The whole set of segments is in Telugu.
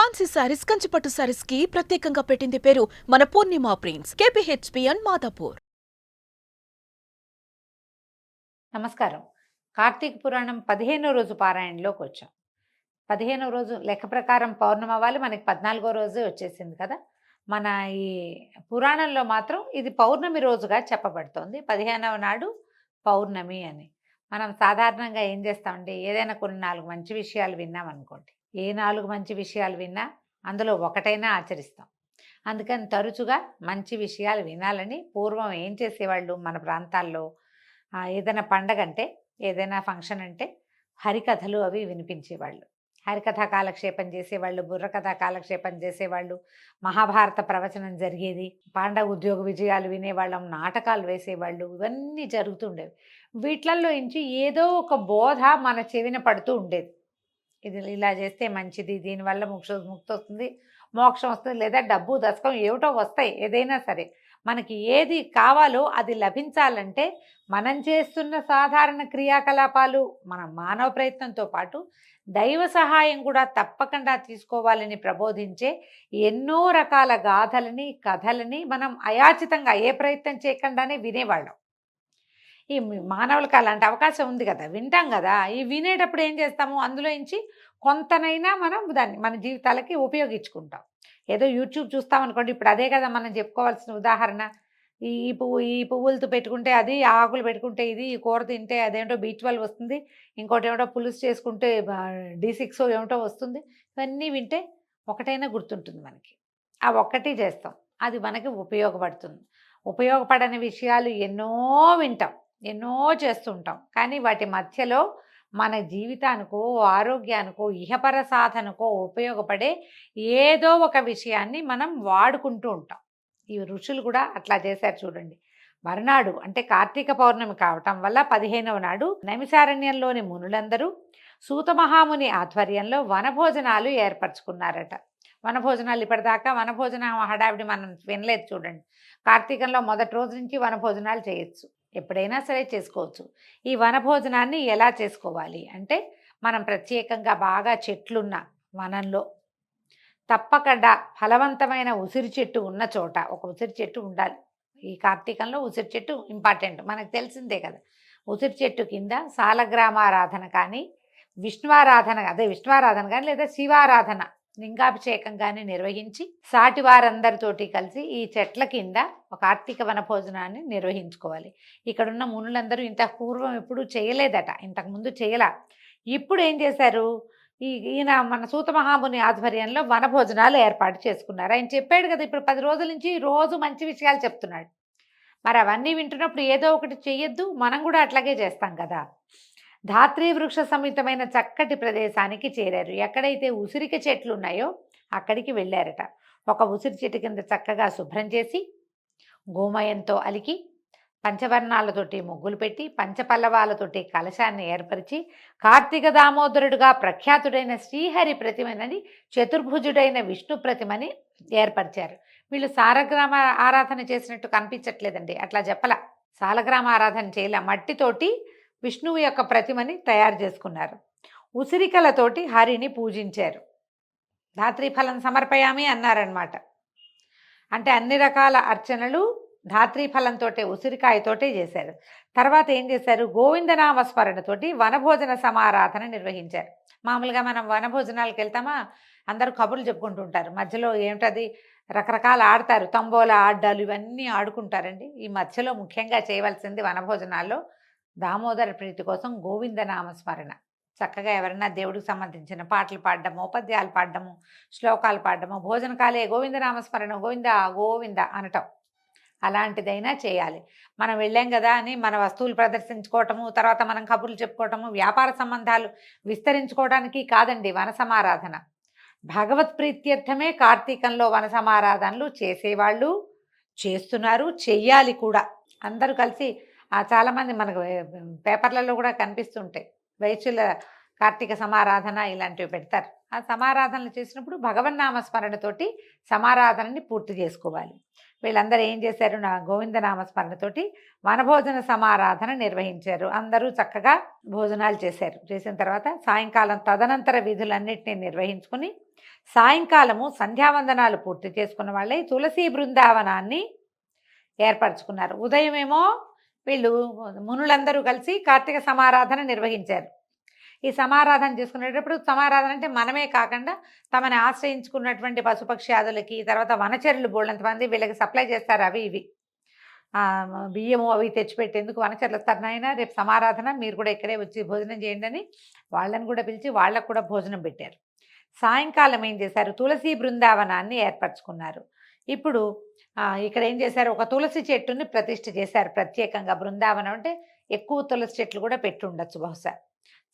ఫ్యాన్సీ సారీస్, కంచిపట్టు సారీస్ కి ప్రత్యేకంగా పెట్టింది పేరు మన పూర్ణిమ ప్రింట్స్, KPHPN మాదాపూర్. నమస్కారం. కార్తీక పురాణం 15వ రోజు పారాయణలోకి వచ్చాం. 15వ రోజు లెక్క ప్రకారం పౌర్ణమి అవ్వాలి, మనకి 14వ రోజు వచ్చేసింది కదా. మన ఈ పురాణంలో మాత్రం ఇది పౌర్ణమి రోజుగా చెప్పబడుతోంది. 15వ నాడు పౌర్ణమి అని. మనం సాధారణంగా ఏం చేస్తామంటే, ఏదైనా కొన్ని 4 మంచి విషయాలు విన్నామనుకోండి, ఏ 4 మంచి విషయాలు విన్నా అందులో ఒకటైనా ఆచరిస్తాం. అందుకని తరచుగా మంచి విషయాలు వినాలని పూర్వం ఏం చేసేవాళ్ళు మన ప్రాంతాల్లో, ఏదైనా పండగ అంటే, ఏదైనా ఫంక్షన్ అంటే హరికథలు అవి వినిపించేవాళ్ళు. హరికథ కాలక్షేపం చేసేవాళ్ళు, బుర్రకథ కాలక్షేపం చేసేవాళ్ళు, మహాభారత ప్రవచనం జరిగేది, పాండవ ఉద్యోగ విజయాలు వినేవాళ్ళం, నాటకాలు వేసేవాళ్ళు, ఇవన్నీ జరుగుతుండేవి. వీటిల్లో నుంచి ఏదో ఒక బోధ మన చెవిన పడుతూ ఉండేది. ఇది ఇలా చేస్తే మంచిది, దీనివల్ల ముక్తి వస్తుంది, మోక్షం వస్తుంది, లేదా డబ్బు దశకం ఏమిటో వస్తాయి. ఏదైనా సరే మనకి ఏది కావాలో అది లభించాలంటే మనం చేస్తున్న సాధారణ క్రియాకలాపాలు, మన మానవ ప్రయత్నంతో పాటు దైవ సహాయం కూడా తప్పకుండా తీసుకోవాలని ప్రబోధించే ఎన్నో రకాల గాథలని, కథలని మనం అయాచితంగా ఏ ప్రయత్నం చేయకుండానే వినేవాళ్ళం. ఈ మానవులకు అలాంటి అవకాశం ఉంది కదా, వింటాం కదా. ఈ వినేటప్పుడు ఏం చేస్తాము, అందులో నుంచి కొంతనైనా మనం దాన్ని మన జీవితాలకి ఉపయోగించుకుంటాం. ఏదో యూట్యూబ్ చూస్తామనుకోండి, ఇప్పుడు అదే కదా మనం చెప్పుకోవాల్సిన ఉదాహరణ. ఈ పువ్వులతో పెట్టుకుంటే అది, ఆకులు పెట్టుకుంటే ఇది, ఈ కూర తింటే అదేంటో B12 వస్తుంది, ఇంకోటి ఏమిటో పులుసు చేసుకుంటే D6 ఏమిటో వస్తుంది. ఇవన్నీ వింటే ఒకటైనా గుర్తుంటుంది మనకి. ఆ ఒక్కటి చేస్తాం, అది మనకి ఉపయోగపడుతుంది. ఉపయోగపడని విషయాలు ఎన్నో వింటాం, ఎన్నో చేస్తుంటాం. కానీ వాటి మధ్యలో మన జీవితానికో, ఆరోగ్యానికో, ఇహపర సాధనకో ఉపయోగపడే ఏదో ఒక విషయాన్ని మనం వాడుకుంటూ ఉంటాం. ఈ ఋషులు కూడా అట్లా చేశారు చూడండి. మరునాడు అంటే కార్తీక పౌర్ణమి కావటం వల్ల 15వ నాడు నైమిషారణ్యంలోని మునులందరూ సూత మహాముని ఆధ్వర్యంలో వనభోజనాలు ఏర్పరచుకున్నారట. వనభోజనాలు ఇప్పటిదాకా వనభోజన హడావిడి మనం వినలేదు చూడండి. కార్తీకంలో మొదటి రోజు నుంచి వనభోజనాలు చేయొచ్చు, ఎప్పుడైనా సరే చేసుకోవచ్చు. ఈ వనభోజనాన్ని ఎలా చేసుకోవాలి అంటే, మనం ప్రత్యేకంగా బాగా చెట్లున్న వనంలో తప్పకుండా ఫలవంతమైన ఉసిరి చెట్టు ఉన్న చోట ఒక ఉసిరి చెట్టు ఉండాలి. ఈ కార్తీకంలో ఉసిరి చెట్టు ఇంపార్టెంట్, మనకు తెలిసిందే కదా. ఉసిరి చెట్టు కింద సాలగ్రామారాధన కానీ, విష్ణువారాధన కానీ, లేదా శివారాధన, లింగాభిషేకం కానీ నిర్వహించి సాటి వారందరితోటి కలిసి ఈ చెట్ల కింద ఒక కార్తీక వన భోజనాన్ని నిర్వహించుకోవాలి. ఇక్కడున్న మునులందరూ ఇంత పూర్వం ఎప్పుడూ చేయలేదట, ఇంతకుముందు చేయలా. ఇప్పుడు ఏం చేశారు, ఈయన మన సూత మహాముని ఆధ్వర్యంలో వనభోజనాలు ఏర్పాటు చేసుకున్నారు. ఆయన చెప్పాడు కదా, ఇప్పుడు 10 రోజుల నుంచి రోజు మంచి విషయాలు చెప్తున్నాడు. మరి అవన్నీ వింటున్నప్పుడు ఏదో ఒకటి చెయ్యొద్దు, మనం కూడా అట్లాగే చేస్తాం కదా. ధాత్రీ వృక్ష సమితమైన చక్కటి ప్రదేశానికి చేరారు. ఎక్కడైతే ఉసిరిక చెట్లు ఉన్నాయో అక్కడికి వెళ్ళారట. ఒక ఉసిరి చెట్టు కింద చక్కగా శుభ్రం చేసి, గోమయంతో అలికి, పంచవర్ణాలతోటి ముగ్గులు పెట్టి, పంచపల్లవాలతోటి కలశాన్ని ఏర్పరిచి, కార్తీక దామోదరుడుగా ప్రఖ్యాతుడైన శ్రీహరి ప్రతిమని, చతుర్భుజుడైన విష్ణు ప్రతిమని ఏర్పరిచారు. వీళ్ళు సాలగ్రామ ఆరాధన చేసినట్టు కనిపించట్లేదండి, అట్లా చెప్పల. సాలగ్రామ ఆరాధన చేయలే, మట్టితోటి విష్ణువు యొక్క ప్రతిమని తయారు చేసుకున్నారు. ఉసిరికలతోటి హరిని పూజించారు. ధాత్రీ ఫలం సమర్పయామి అన్నారనమాట. అంటే అన్ని రకాల అర్చనలు ధాత్రీ ఫలంతో, ఉసిరికాయతోటే చేశారు. తర్వాత ఏం చేశారు, గోవిందనామస్మరణతోటి వనభోజన సమారాధన నిర్వహించారు. మామూలుగా మనం వనభోజనాలకు వెళ్తామా, అందరూ కబుర్లు చెప్పుకుంటూ ఉంటారు, మధ్యలో ఏమిటది రకరకాల ఆడతారు, తంబోలా ఆడ్డాలు, ఇవన్నీ ఆడుకుంటారండి. ఈ మధ్యలో ముఖ్యంగా చేయవలసింది వనభోజనాల్లో దామోదర ప్రీతి కోసం గోవిందనామస్మరణ. చక్కగా ఎవరైనా దేవుడికి సంబంధించిన పాటలు పాడడము, పద్యాలు పాడడము, శ్లోకాలు పాడడము, భోజనకాలే గోవిందనామస్మరణ, గోవింద గోవింద అనటం, అలాంటిదైనా చేయాలి. మనం వెళ్ళాం కదా అని మన వస్తువులు ప్రదర్శించుకోవటము, తర్వాత మనం కబుర్లు చెప్పుకోవటము, వ్యాపార సంబంధాలు విస్తరించుకోవడానికి కాదండి వన సమారాధన. భగవత్ ప్రీత్యర్థమే కార్తీకంలో వన సమారాధనలు చేసేవాళ్ళు చేస్తున్నారు, చెయ్యాలి కూడా. అందరూ కలిసి చాలామంది మనకు పేపర్లలో కూడా కనిపిస్తుంటాయి, వైశ్యుల కార్తీక సమారాధన ఇలాంటివి పెడతారు. ఆ సమారాధనలు చేసినప్పుడు భగవన్నామ స్మరణతోటి సమారాధనని పూర్తి చేసుకోవాలి. వీళ్ళందరూ ఏం చేశారు, నా గోవిందనామ స్మరణతోటి వనభోజన సమారాధన నిర్వహించారు. అందరూ చక్కగా భోజనాలు చేశారు. చేసిన తర్వాత సాయంకాలం తదనంతర విధులన్నింటినీ నిర్వహించుకుని సాయంకాలము సంధ్యావందనాలు పూర్తి చేసుకున్న వాళ్ళే తులసి బృందావనాన్ని ఏర్పరచుకున్నారు. ఉదయమేమో వీళ్ళు మునులందరూ కలిసి కార్తీక సమారాధన నిర్వహించారు. ఈ సమారాధన చేసుకునేటప్పుడు సమారాధన అంటే మనమే కాకుండా తమని ఆశ్రయించుకున్నటువంటి పశుపక్ష్యాదులకి, తర్వాత వనచరులు బోళ్ళంతమంది వీళ్ళకి సప్లై చేస్తారు. అవి ఇవి బియ్యము అవి తెచ్చిపెట్టేందుకు వనచరులు వస్తారు. నాయన రేపు సమారాధన మీరు కూడా ఇక్కడే వచ్చి భోజనం చేయండి అని వాళ్ళని కూడా పిలిచి వాళ్ళకు కూడా భోజనం పెట్టారు. సాయంకాలం ఏం చేశారు, తులసి బృందావనాన్ని ఏర్పరచుకున్నారు. ఇప్పుడు ఇక్కడ ఏం చేశారు, ఒక తులసి చెట్టుని ప్రతిష్ఠ చేశారు ప్రత్యేకంగా. బృందావనం అంటే ఎక్కువ తులసి చెట్లు కూడా పెట్టి ఉండొచ్చు బహుశా.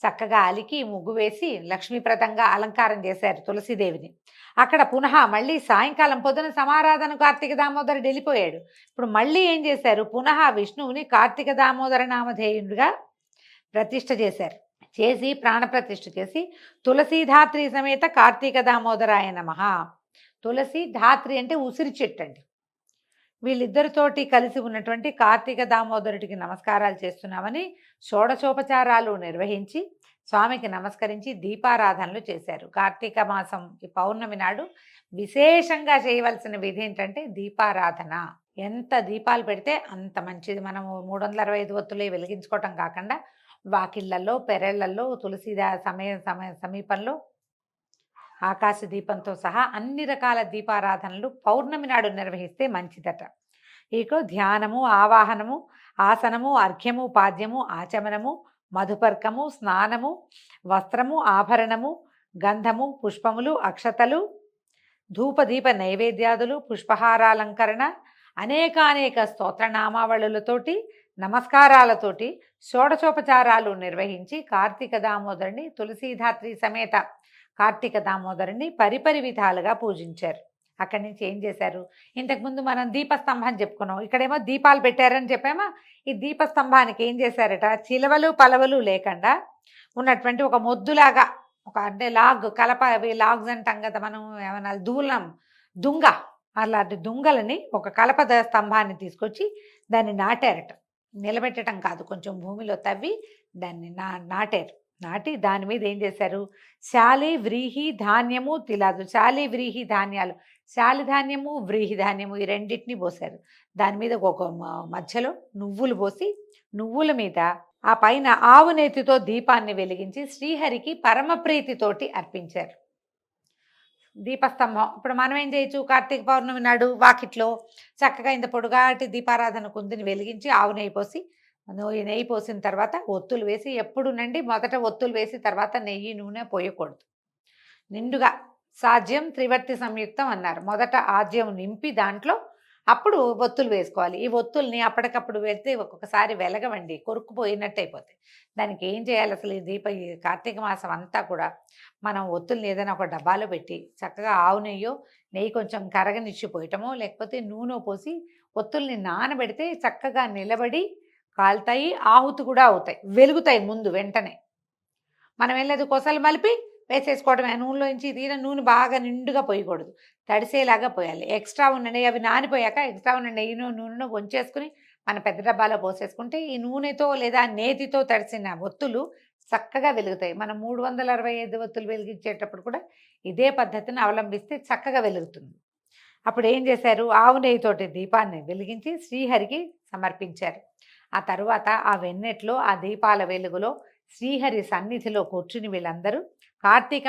చక్కగా అలికి ముగ్గు వేసి లక్ష్మీప్రదంగా అలంకారం చేశారు తులసీదేవిని. అక్కడ పునః మళ్ళీ సాయంకాలం పొద్దున సమారాధన కార్తీక దామోదరుడు వెళ్ళిపోయాడు. ఇప్పుడు మళ్ళీ ఏం చేశారు, పునః విష్ణువుని కార్తీక దామోదర నామధేయుడిగా ప్రతిష్ఠ చేశారు. చేసి ప్రాణప్రతిష్ఠ చేసి తులసీధాత్రి సమేత కార్తీక దామోదరాయ నమః. తులసి ధాత్రి అంటే ఉసిరి చెట్టు అండి. వీళ్ళిద్దరితోటి కలిసి ఉన్నటువంటి కార్తీక దామోదరుడికి నమస్కారాలు చేస్తున్నామని షోడశోపచారాలు నిర్వహించి స్వామికి నమస్కరించి దీపారాధనలు చేశారు. కార్తీక మాసం ఈ పౌర్ణమి నాడు విశేషంగా చేయవలసిన విధి ఏంటంటే దీపారాధన. ఎంత దీపాలు పెడితే అంత మంచిది. మనము 365 ఒత్తులే వెలిగించుకోవటం కాకుండా వాకిళ్లలో, పెరళ్లలో, తులసిదా సమీపంలో ఆకాశ దీపంతో సహా అన్ని రకాల దీపారాధనలు పౌర్ణమి నాడు నిర్వహిస్తే మంచిదట. ఇక ధ్యానము, ఆవాహనము, ఆసనము, అర్ఘ్యము, పాద్యము, ఆచమనము, మధుపర్కము, స్నానము, వస్త్రము, ఆభరణము, గంధము, పుష్పములు, అక్షతలు, ధూపదీప నైవేద్యాదులు, పుష్పహారాలంకరణ, అనేకానేక స్తోత్రనామావళులతోటి నమస్కారాలతోటి షోడశోపచారాలు నిర్వహించి కార్తీక దామోదరుని తులసీధాత్రి సమేత కార్తీక దామోదరుని పరిపరి విధాలుగా పూజించారు. అక్కడి నుంచి ఏం చేశారు, ఇంతకుముందు మనం దీపస్తంభం చెప్పుకున్నాం, ఇక్కడేమో దీపాలు పెట్టారని చెప్పామా. ఈ దీపస్తంభానికి ఏం చేశారట, చిలవలు పలవలు లేకుండా ఉన్నటువంటి ఒక మొద్దులాగా, ఒక అంటే లాగ్ కలప, అవి లాగ్స్ అంటాం కదా మనం, ఏమన్నా దుంగ, అలాంటి దుంగలని ఒక కలప స్తంభాన్ని తీసుకొచ్చి దాన్ని నాటారట. నిలబెట్టడం కాదు, కొంచెం భూమిలో తవ్వి దాన్ని నాటారు. నాటి దాని మీద ఏం చేశారు, శాలి వ్రీహి ధాన్యము తిలాదు, శాలి వ్రీహి ధాన్యాలు, శాలి ధాన్యము వ్రీహి ధాన్యము ఈ రెండింటిని పోశారు. దాని మీద ఒక మధ్యలో నువ్వులు పోసి నువ్వుల మీద ఆ పైన ఆవు నేతితో దీపాన్ని వెలిగించి శ్రీహరికి పరమప్రీతితోటి అర్పించారు. దీపస్తంభం ఇప్పుడు మనం ఏం చేయొచ్చు, కార్తీక పౌర్ణమి నాడు వాకిట్లో చక్కగా ఇంత పొడుగాటి దీపారాధన కుందిని వెలిగించి ఆవు నెయ్యి పోసి, నెయ్యి పోసిన తర్వాత ఒత్తులు వేసి, ఎప్పుడునండి మొదట ఒత్తులు వేసి తర్వాత నెయ్యి నూనె పోయకూడదు. నిండుగా సాధ్యం త్రివర్తి సంయుక్తం అన్నారు. మొదట ఆజ్యం నింపి దాంట్లో అప్పుడు ఒత్తులు వేసుకోవాలి. ఈ ఒత్తుల్ని అప్పటికప్పుడు వెళ్తే ఒక్కొక్కసారి వెలగవండి, కొరుక్కుపోయినట్టు అయిపోతాయి. దానికి ఏం చేయాలి, అసలు ఈ కార్తీక మాసం అంతా కూడా మనం ఒత్తుల్ని ఏదైనా ఒక డబ్బాలో పెట్టి చక్కగా ఆవు నెయ్యి కొంచెం కరగనిచ్చిపోయటమో లేకపోతే నూనె పోసి ఒత్తుల్ని నానబెడితే చక్కగా నిలబడి కాలుతాయి, ఆహుతి కూడా అవుతాయి, వెలుగుతాయి ముందు వెంటనే. మనం వెళ్ళేది కొసలు మలిపి వేసేసుకోవడమే. నూనెలోంచి తీర నూనె బాగా నిండుగా పోయకూడదు, తడిసేలాగా పోయాలి. ఎక్స్ట్రా ఉన్న నెయ్యి అవి నానిపోయాక ఎక్స్ట్రా ఉన్న నెయ్యిను నూనెను వంచేసుకుని మన పెద్ద డబ్బాలో పోసేసుకుంటే ఈ నూనెతో లేదా నేతితో తడిసిన ఒత్తులు చక్కగా వెలుగుతాయి. మనం 365 ఒత్తులు వెలిగించేటప్పుడు కూడా ఇదే పద్ధతిని అవలంబిస్తే చక్కగా వెలుగుతుంది. అప్పుడు ఏం చేశారు, ఆవు నెయ్యితోటి దీపాన్ని వెలిగించి శ్రీహరికి సమర్పించారు. ఆ తరువాత ఆ వెన్నెట్లో ఆ దీపాల వెలుగులో శ్రీహరి సన్నిధిలో కూర్చుని వీళ్ళందరూ కార్తీక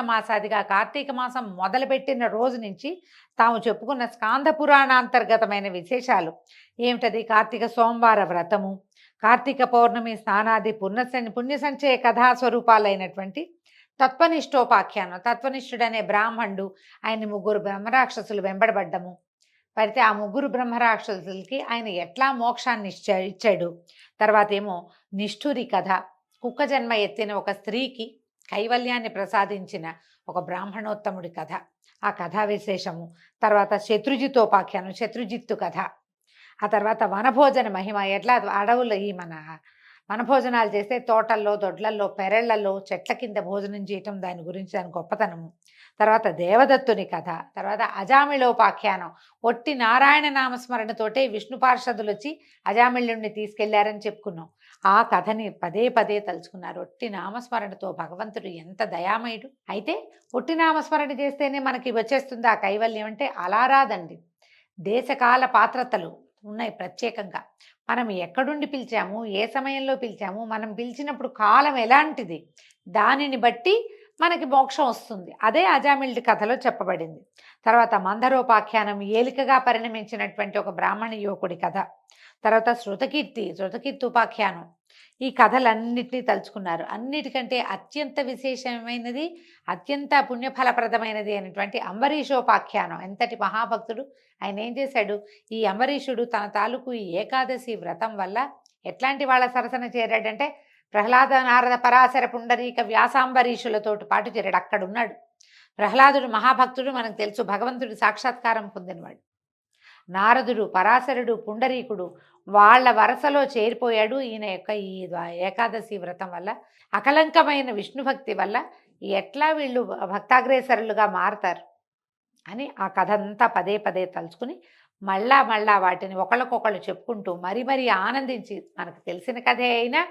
మాసం మొదలుపెట్టిన రోజు నుంచి తాము చెప్పుకున్న స్కాంద పురాణాంతర్గతమైన విశేషాలు ఏమిటది, కార్తీక సోమవార వ్రతము, కార్తీక పౌర్ణమి స్నానాది పుణ్య సంచయ కథాస్వరూపాలైనటువంటి తత్వనిష్టోపాఖ్యానం. తత్వనిష్ఠుడనే బ్రాహ్మణుడు, ఆయన 3 బ్రహ్మరాక్షసులు వెంబడబడ్డము, పడితే ఆ 3 బ్రహ్మరాక్షసులకి ఆయన ఎట్లా మోక్షాన్ని ఇచ్చాడు. తర్వాత ఏమో నిష్ఠురి కథ, కుక్క జన్మ ఎత్తిన ఒక స్త్రీకి కైవల్యాన్ని ప్రసాదించిన ఒక బ్రాహ్మణోత్తముడి కథ, ఆ కథా విశేషము. తర్వాత శత్రుజిత్తోపాఖ్యానం, శత్రుజిత్తు కథ. ఆ తర్వాత వనభోజన మహిమ, ఎట్లా అడవుల్లో ఈ మన వనభోజనాలు చేస్తే తోటల్లో, దొడ్లల్లో, పెరళ్లలో, చెట్ల కింద భోజనం చేయటం, దాని గురించి దాని గొప్పతనము. తర్వాత దేవదత్తుని కథ, తర్వాత అజామిళోపాఖ్యానం. ఒట్టి నారాయణ నామస్మరణతోటే విష్ణు పార్షదులు వచ్చి అజామిళుణ్ణి తీసుకెళ్లారని చెప్పుకున్నాం. ఆ కథని పదే పదే తలుచుకున్నారు. ఒట్టి నామస్మరణతో భగవంతుడు ఎంత దయామయుడు. అయితే ఒట్టి నామస్మరణ చేస్తేనే మనకి వచ్చేస్తుంది ఆ కైవల్యం అంటే అలా రాదండి. దేశకాల పాత్రతలు ఉన్నాయి ప్రత్యేకంగా. మనం ఎక్కడుండి పిలిచాము, ఏ సమయంలో పిలిచాము, మనం పిలిచినప్పుడు కాలం ఎలాంటిది, దానిని బట్టి మనకి మోక్షం వస్తుంది. అదే అజామిళుడి కథలో చెప్పబడింది. తర్వాత మందరోపాఖ్యానం, ఏలికగా పరిణమించినటువంటి ఒక బ్రాహ్మణ యువకుడి కథ. తర్వాత శృతకీర్తి ఉపాఖ్యానం. ఈ కథలన్నిటినీ తలుచుకున్నారు. అన్నిటికంటే అత్యంత విశేషమైనది, అత్యంత పుణ్యఫలప్రదమైనది అయినటువంటి అంబరీషోపాఖ్యానం. ఎంతటి మహాభక్తుడు! ఆయన ఏం చేశాడు, ఈ అంబరీషుడు తన తాలూకు ఈ ఏకాదశి వ్రతం వల్ల ఎట్లాంటి వాళ్ళ సరసన చేరాడంటే ప్రహ్లాద, నారద, పరాశర, పుండరీక, వ్యాసాంబరీషులతో పాటు చేరాడు. అక్కడున్నాడు. ప్రహ్లాదుడు మహాభక్తుడు, మనకు తెలుసు, భగవంతుడి సాక్షాత్కారం పొందినవాడు. నారదుడు, పరాశరుడు, పుండరీకుడు వాళ్ళ వరసలో చేరిపోయాడు. ఈయన యొక్క ఈ ఏకాదశి వ్రతం వల్ల, అకలంకమైన విష్ణు భక్తి వల్ల ఎట్లా వీళ్ళు భక్తాగ్రేసరులుగా మారతారు అని ఆ కథ అంతా పదే పదే తలుచుకుని మళ్ళా వాటిని ఒకళ్ళకొకళ్ళు చెప్పుకుంటూ మరీ ఆనందించి, మనకు తెలిసిన కథే అయినా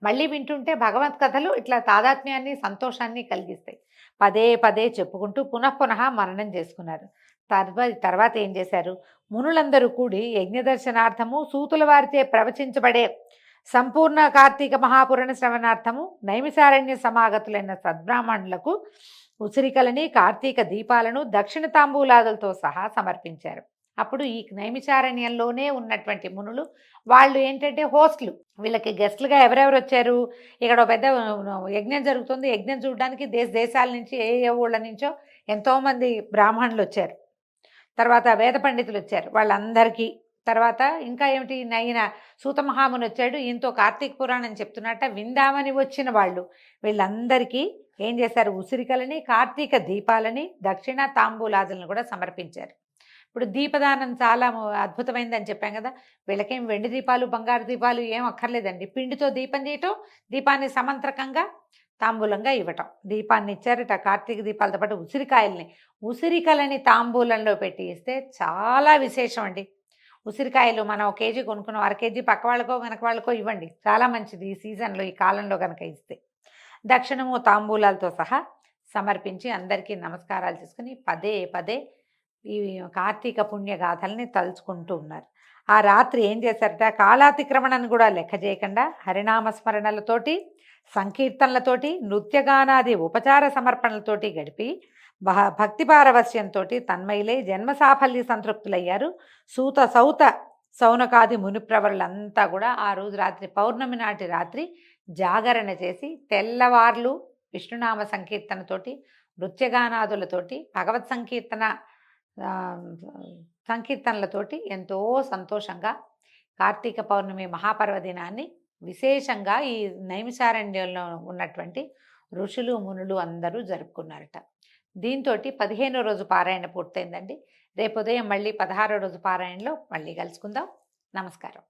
మళ్ళీ వింటుంటే భగవత్ కథలు ఇట్లా తాదాత్మ్యాన్ని, సంతోషాన్ని కలిగిస్తాయి. పదే పదే చెప్పుకుంటూ పునః మననం చేసుకున్నారు. తర్వాత ఏం చేశారు, మునులందరూ కూడి యజ్ఞదర్శనార్థము, సూతుల వారిచే ప్రవచించబడే సంపూర్ణ కార్తీక మహాపురాణ శ్రవణార్థము నైమిసారణ్య సమాగతులైన సద్బ్రాహ్మణులకు ఉసిరికలని, కార్తీక దీపాలను, దక్షిణ తాంబూలాదులతో సహా సమర్పించారు. అప్పుడు ఈ నైమిషారణ్యంలోనే ఉన్నటువంటి మునులు, వాళ్ళు ఏంటంటే హోస్ట్లు, వీళ్ళకి గెస్ట్లుగా ఎవరెవరు వచ్చారు, ఇక్కడ పెద్ద యజ్ఞం జరుగుతుంది, యజ్ఞం చూడడానికి దేశాల నుంచి, ఏ ఊళ్ళ నుంచో ఎంతోమంది బ్రాహ్మణులు వచ్చారు. తర్వాత వేద పండితులు వచ్చారు వాళ్ళందరికీ. తర్వాత ఇంకా ఏమిటి, నైన సూతమహాముని వచ్చాడు, ఈయనతో కార్తీక పురాణం చెప్తున్నట్ట విందామని వచ్చిన వాళ్ళు. వీళ్ళందరికీ ఏం చేశారు, ఉసిరికలని, కార్తీక దీపాలని, దక్షిణ తాంబూలాదులను కూడా సమర్పించారు. ఇప్పుడు దీపదానం చాలా అద్భుతమైందని చెప్పాం కదా. వీళ్ళకేం వెండి దీపాలు, బంగారు దీపాలు ఏం అక్కర్లేదండి. పిండితో దీపం చేయటం, దీపాన్ని సమంత్రకంగా తాంబూలంగా ఇవ్వటం. దీపాన్ని ఇచ్చారట, కార్తీక దీపాలతో పాటు ఉసిరికలని తాంబూలంలో పెట్టి ఇస్తే చాలా విశేషం అండి. ఉసిరికాయలు మనం 1 కేజీ కొనుక్కున్నాం, 1/2 కేజీ పక్క వాళ్ళకో వెనక వాళ్ళకో ఇవ్వండి, చాలా మంచిది ఈ సీజన్లో, ఈ కాలంలో కనుక ఇస్తే. దక్షిణము తాంబూలాలతో సహా సమర్పించి అందరికీ నమస్కారాలు చేసుకుని పదే పదే ఈ కార్తీక పుణ్యగాథల్ని తలుచుకుంటూ ఉన్నారు. ఆ రాత్రి ఏం చేశారట, కాలాతిక్రమణను కూడా లెక్క చేయకుండా హరినామస్మరణలతోటి, సంకీర్తనలతోటి, నృత్యగానాది ఉపచార సమర్పణలతోటి గడిపి భక్తి పారవస్యంతో తన్మయిలై జన్మ సాఫల్య సంతృప్తులయ్యారు. సౌత సౌనకాది మునిప్రవరులంతా కూడా ఆ రోజు రాత్రి, పౌర్ణమి నాటి రాత్రి జాగరణ చేసి తెల్లవార్లు విష్ణునామ సంకీర్తనతోటి, నృత్యగానాదులతోటి, భగవత్ సంకీర్తనలతోటి ఎంతో సంతోషంగా కార్తీక పౌర్ణమి మహాపర్వదినాన్ని విశేషంగా ఈ నైమిషారణ్యంలో ఉన్నటువంటి ఋషులు, మునులు అందరూ జరుపుకున్నారట. దీంతో 15వ రోజు పారాయణ పూర్తయిందండి. రేపు ఉదయం మళ్ళీ 16వ రోజు పారాయణలో మళ్ళీ కలుసుకుందాం. నమస్కారం.